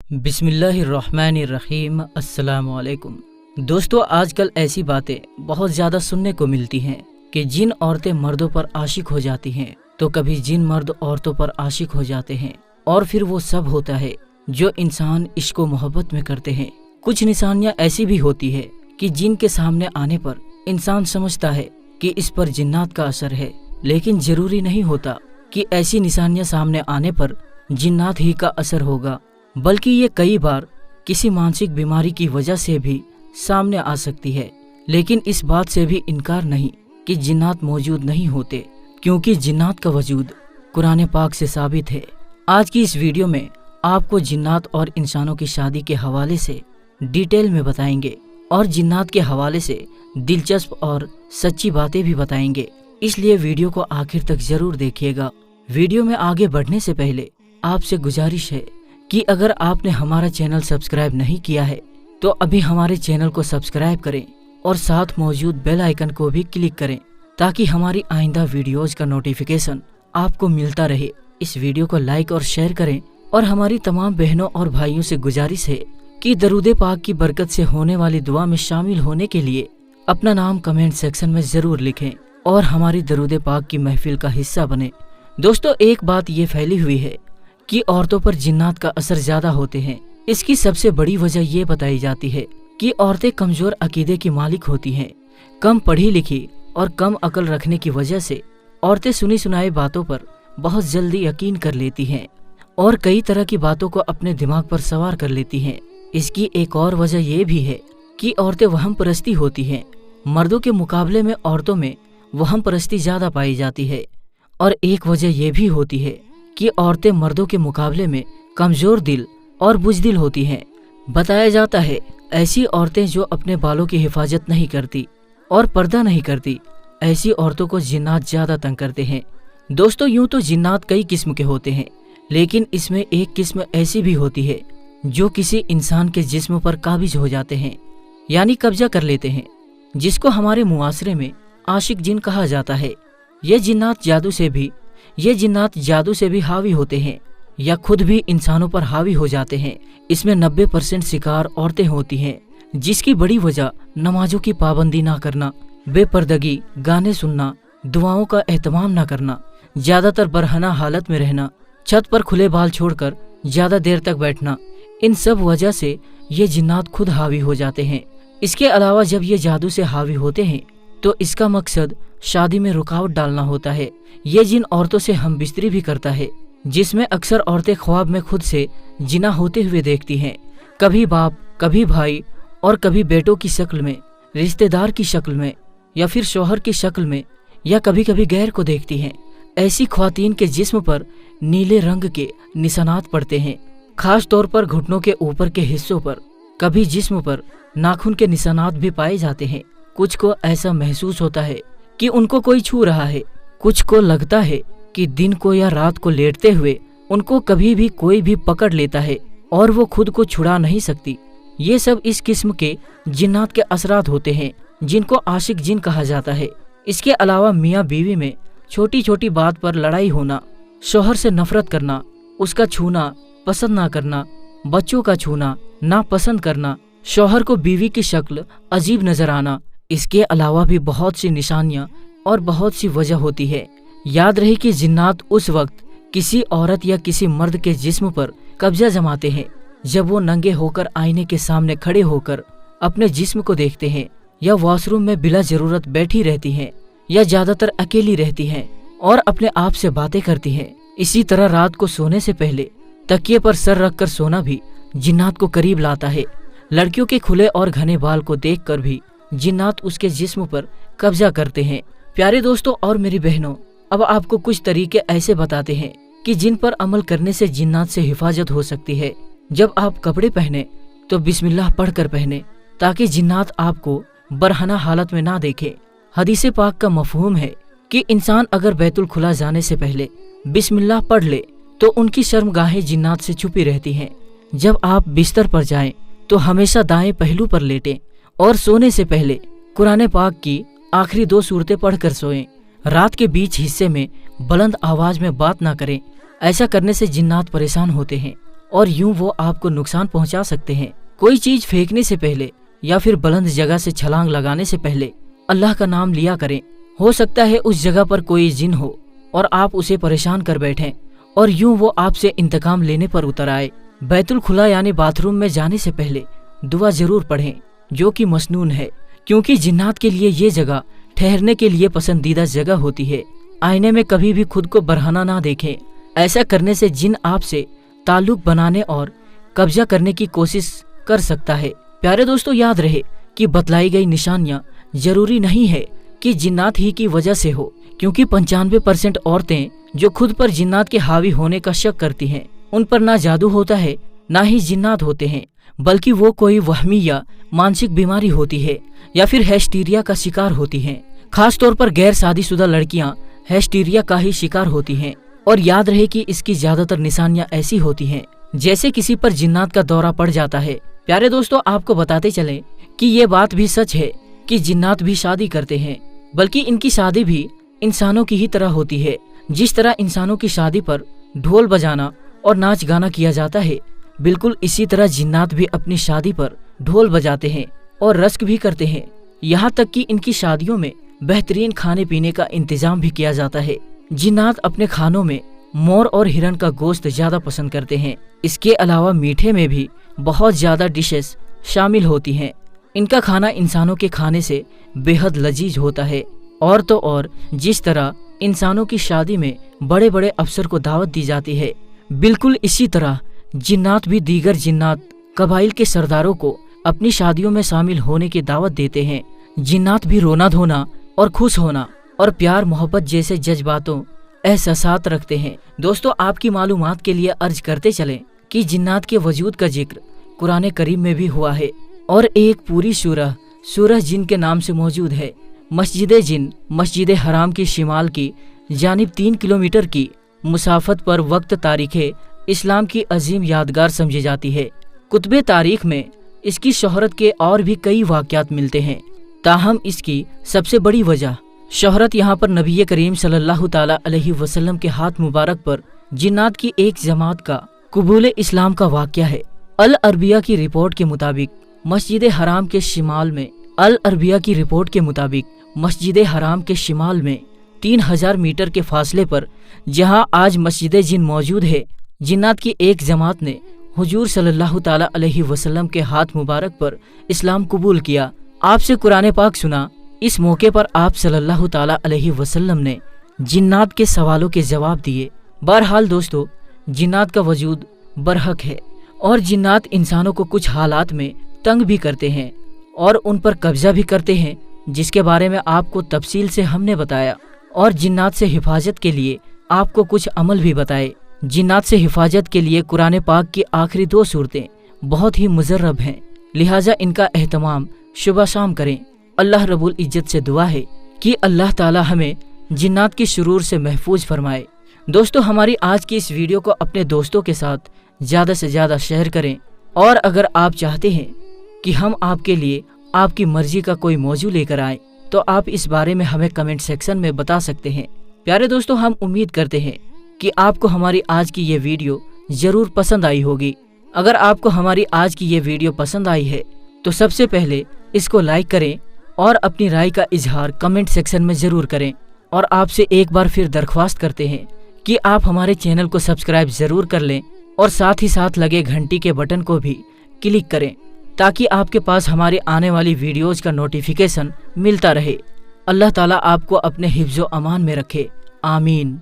बिस्मिल्लाहिर्रहमानिर्रहीम। अस्सलाम वालेकुम। दोस्तों, आजकल ऐसी बातें बहुत ज़्यादा सुनने को मिलती हैं कि जिन औरतें मर्दों पर आशिक हो जाती हैं तो कभी जिन मर्द औरतों पर आशिक हो जाते हैं, और फिर वो सब होता है जो इंसान इश्क व मोहब्बत में करते हैं। कुछ निशानियाँ ऐसी भी होती है कि जिनके सामने आने पर इंसान समझता है कि इस पर जिन्नात का असर है, लेकिन जरूरी नहीं होता कि ऐसी निशानियाँ सामने आने पर जिन्नात ही का असर होगा, बल्कि ये कई बार किसी मानसिक बीमारी की वजह से भी सामने आ सकती है। लेकिन इस बात से भी इनकार नहीं कि जिन्नात मौजूद नहीं होते, क्योंकि जिन्नात का वजूद कुरान पाक से साबित है। आज की इस वीडियो में आपको जिन्नात और इंसानों की शादी के हवाले से डिटेल में बताएंगे और जिन्नात के हवाले से दिलचस्प और सच्ची बातें भी बताएंगे, इसलिए वीडियो को आखिर तक जरूर देखिएगा। वीडियो में आगे बढ़ने से पहले आपसे गुजारिश है कि अगर आपने हमारा चैनल सब्सक्राइब नहीं किया है तो अभी हमारे चैनल को सब्सक्राइब करें और साथ मौजूद बेल आइकन को भी क्लिक करें ताकि हमारी आइंदा वीडियोज का नोटिफिकेशन आपको मिलता रहे। इस वीडियो को लाइक और शेयर करें और हमारी तमाम बहनों और भाइयों से गुजारिश है कि दरूद पाक की बरकत से होने वाली दुआ में शामिल होने के लिए अपना नाम कमेंट सेक्शन में जरूर लिखें और हमारी दरूद पाक की महफिल का हिस्सा बने। दोस्तों, एक बात ये फैली हुई है कि औरतों पर जिन्नात का असर ज्यादा होते हैं। इसकी सबसे बड़ी वजह ये बताई जाती है कि औरतें कमजोर अकीदे की मालिक होती हैं। कम पढ़ी लिखी और कम अकल रखने की वजह से औरतें सुनी सुनाई बातों पर बहुत जल्दी यकीन कर लेती हैं और कई तरह की बातों को अपने दिमाग पर सवार कर लेती हैं। इसकी एक और वजह ये भी है कि औरतें वहम परस्ती होती हैं। मर्दों के मुकाबले में औरतों में वहम परस्ती ज्यादा पाई जाती है, और एक वजह ये भी होती है कि औरतें मर्दों के मुकाबले में कमजोर दिल और बुज़दिल होती हैं। बताया जाता है ऐसी औरतें जो अपने बालों की हिफाजत नहीं करती और पर्दा नहीं करती, ऐसी औरतों को जिन्नात ज्यादा तंग करते हैं। दोस्तों, यूं तो जिन्नात कई किस्म के होते हैं, लेकिन इसमें एक किस्म ऐसी भी होती है जो किसी इंसान के जिस्म पर काबिज हो जाते हैं, यानी कब्जा कर लेते हैं, जिसको हमारे मुआशरे में आशिक जिन कहा जाता है। ये जिन्नात जादू से भी हावी होते हैं या खुद भी इंसानों पर हावी हो जाते हैं। इसमें 90% शिकार औरतें होती हैं, जिसकी बड़ी वजह नमाजों की पाबंदी ना करना, बेपर्दगी, गाने सुनना, दुआओं का एहतमाम ना करना, ज्यादातर बरहना हालत में रहना, छत पर खुले बाल छोड़कर ज्यादा देर तक बैठना, इन सब वजह से ये जिन्नात खुद हावी हो जाते हैं। इसके अलावा जब ये जादू से हावी होते हैं तो इसका मकसद शादी में रुकावट डालना होता है। ये जिन औरतों से हम बिस्तरी भी करता है, जिसमें अक्सर औरतें ख्वाब में खुद से जिना होते हुए देखती हैं, कभी बाप, कभी भाई और कभी बेटों की शक्ल में, रिश्तेदार की शक्ल में या फिर शौहर की शक्ल में, या कभी कभी गैर को देखती हैं। ऐसी ख्वातीन के जिस्म पर नीले रंग के निशानात पड़ते हैं, खास तौर पर घुटनों के ऊपर के हिस्सों पर। कभी जिस्म पर नाखून के निशानात भी पाए जाते हैं। कुछ को ऐसा महसूस होता है कि उनको कोई छू रहा है, कुछ को लगता है कि दिन को या रात को लेटते हुए उनको कभी भी कोई भी पकड़ लेता है और वो खुद को छुड़ा नहीं सकती। ये सब इस किस्म के जिन्नात के असरात होते हैं, जिनको आशिक जिन कहा जाता है। इसके अलावा मियाँ बीवी में छोटी छोटी बात पर लड़ाई होना, शौहर से नफरत करना, उसका छूना पसंद ना करना, बच्चों का छूना ना पसंद करना, शौहर को बीवी की शक्ल अजीब नजर आना। इसके अलावा भी बहुत सी निशानियाँ और बहुत सी वजह होती है। याद रहे कि जिन्नात उस वक्त किसी औरत या किसी मर्द के जिस्म पर कब्जा जमाते हैं जब वो नंगे होकर आईने के सामने खड़े होकर अपने जिस्म को देखते हैं, या वॉशरूम में बिला जरूरत बैठी रहती हैं, या ज्यादातर अकेली रहती हैं और अपने आप से बातें करती हैं। इसी तरह रात को सोने से पहले तकिए पर सर रखकर सोना भी जिन्नात को करीब लाता है। लड़कियों के खुले और घने बाल को देखकर भी जिन्नात उसके जिस्म पर कब्जा करते हैं। प्यारे दोस्तों और मेरी बहनों, अब आपको कुछ तरीके ऐसे बताते हैं कि जिन पर अमल करने से जिन्नात से हिफाजत हो सकती है। जब आप कपड़े पहने तो बिस्मिल्लाह पढ़कर पहने, ताकि जिन्नात आपको बरहना हालत में ना देखे। हदीसे पाक का मफहूम है कि इंसान अगर बैतुल खुला जाने से पहले बिस्मिल्लाह पढ़ ले तो उनकी शर्मगाहें जिन्नात से छुपी रहती हैं। जब आप बिस्तर पर जाएं तो हमेशा दाएं पहलू पर लेटें और सोने से पहले कुरान पाक की आखिरी 2 सूरतें पढ़कर सोएं। रात के बीच हिस्से में बुलंद आवाज में बात ना करें, ऐसा करने से जिन्नात परेशान होते हैं और यूं वो आपको नुकसान पहुंचा सकते हैं। कोई चीज फेंकने से पहले या फिर बुलंद जगह से छलांग लगाने से पहले अल्लाह का नाम लिया करें। हो सकता है उस जगह पर कोई जिन हो और आप उसे परेशान कर बैठें और यूं वो आपसे इंतकाम लेने पर उतर आए। बैतुल खुला यानी बाथरूम में जाने से पहले दुआ जरूर पढ़ें, जो कि मसनून है, क्योंकि जिन्नात के लिए ये जगह ठहरने के लिए पसंदीदा जगह होती है। आईने में कभी भी खुद को बरहना ना देखें। ऐसा करने से जिन आपसे ताल्लुक बनाने और कब्जा करने की कोशिश कर सकता है। प्यारे दोस्तों, याद रहे कि बतलाई गई निशानियां जरूरी नहीं है कि जिन्नात ही की वजह से हो, क्योंकि 95% औरतें जो खुद पर जिन्नात के हावी होने का शक करती हैं, उन पर ना जादू होता है ना ही जिन्नात होते हैं, बल्कि वो कोई वहमी या मानसिक बीमारी होती है या फिर हिस्टीरिया का शिकार होती हैं। खास तौर पर गैर शादीशुदा लड़कियां हिस्टीरिया का ही शिकार होती हैं। और याद रहे कि इसकी ज्यादातर निशानियां ऐसी होती हैं जैसे किसी पर जिन्नात का दौरा पड़ जाता है। प्यारे दोस्तों, आपको बताते चलें कि ये बात भी सच है कि जिन्नात भी शादी करते हैं, बल्कि इनकी शादी भी इंसानों की ही तरह होती है। जिस तरह इंसानों की शादी पर ढोल बजाना और नाच गाना किया जाता है, बिल्कुल इसी तरह जिन्नात भी अपनी शादी पर ढोल बजाते हैं और रस्क भी करते हैं। यहाँ तक कि इनकी शादियों में बेहतरीन खाने पीने का इंतजाम भी किया जाता है। जिन्नात अपने खानों में मोर और हिरन का गोश्त ज्यादा पसंद करते हैं। इसके अलावा मीठे में भी बहुत ज्यादा डिशेस शामिल होती हैं। इनका खाना इंसानों के खाने से बेहद लजीज होता है। और तो और जिस तरह इंसानों की शादी में बड़े बड़े अफसर को दावत दी जाती है, बिल्कुल इसी तरह जिन्नात भी दीगर जिन्नात कबाइल के सरदारों को अपनी शादियों में शामिल होने की दावत देते हैं। जिन्नात भी रोना धोना और खुश होना और प्यार मोहब्बत जैसे जज्बातों एहसासात रखते हैं। दोस्तों, आपकी मालूमात के लिए अर्ज करते चलें कि जिन्नात के वजूद का जिक्र कुरान करीम में भी हुआ है और एक पूरी सूरह जिन के नाम से मौजूद है। मस्जिद जिन मस्जिद हराम की शिमाल की जानिब 3 किलोमीटर की मुसाफत पर वक्त तारीख इस्लाम की अजीम यादगार समझी जाती है। कुतबे तारीख में इसकी शोहरत के और भी कई वाक़यात मिलते हैं, ताहम इसकी सबसे बड़ी वजह शोहरत यहाँ पर नबी करीम सल्लल्लाहु ताला अलैहि वसल्लम के हाथ मुबारक पर जिन्नात की एक जमात का कबूल इस्लाम का वाक़या है। अल अरबिया की रिपोर्ट के मुताबिक मस्जिद हराम के शिमाल में 3000 मीटर के फासले पर जहाँ आज मस्जिद जिन मौजूद है, जिन्नात की एक जमात ने हुजूर सल्लल्लाहु ताला अलैहि वसल्लम के हाथ मुबारक पर इस्लाम कबूल किया। आपसे कुरान पाक सुना। इस मौके पर आप सल्लल्लाहु ताला अलैहि वसल्लम ने जिन्नात के सवालों के जवाब दिए। बहरहाल दोस्तों, जिन्नात का वजूद बरहक है और जिन्नात इंसानों को कुछ हालात में तंग भी करते हैं और उन पर कब्जा भी करते हैं, जिसके बारे में आपको तफसील से हमने बताया। और जिन्नात से हिफाजत के लिए आपको कुछ अमल भी बताए। जिन्नात से हिफाजत के लिए कुरान पाक की आखिरी 2 सूरतें बहुत ही मुजर्रब हैं, लिहाजा इनका एहतमाम सुबह शाम करें। अल्लाह रब्बुल इज्जत से दुआ है कि अल्लाह ताला हमें जिन्नात की शुरूर से महफूज फरमाए। दोस्तों, हमारी आज की इस वीडियो को अपने दोस्तों के साथ ज़्यादा से ज़्यादा शेयर करें। और अगर आप चाहते हैं कि हम आपके लिए आपकी मर्जी का कोई मौजू लेकर आएँ, तो आप इस बारे में हमें कमेंट सेक्शन में बता सकते हैं। प्यारे दोस्तों, हम उम्मीद करते हैं कि आपको हमारी आज की ये वीडियो ज़रूर पसंद आई होगी। अगर आपको हमारी आज की ये वीडियो पसंद आई है तो सबसे पहले इसको लाइक करें और अपनी राय का इजहार कमेंट सेक्शन में ज़रूर करें। और आपसे एक बार फिर दरख्वास्त करते हैं कि आप हमारे चैनल को सब्सक्राइब ज़रूर कर लें और साथ ही साथ लगे घंटी के बटन को भी क्लिक करें, ताकि आपके पास हमारे आने वाली वीडियोज़ का नोटिफिकेशन मिलता रहे। अल्लाह ताला आपको अपने हिफ्ज़ो अमान में रखे। आमीन।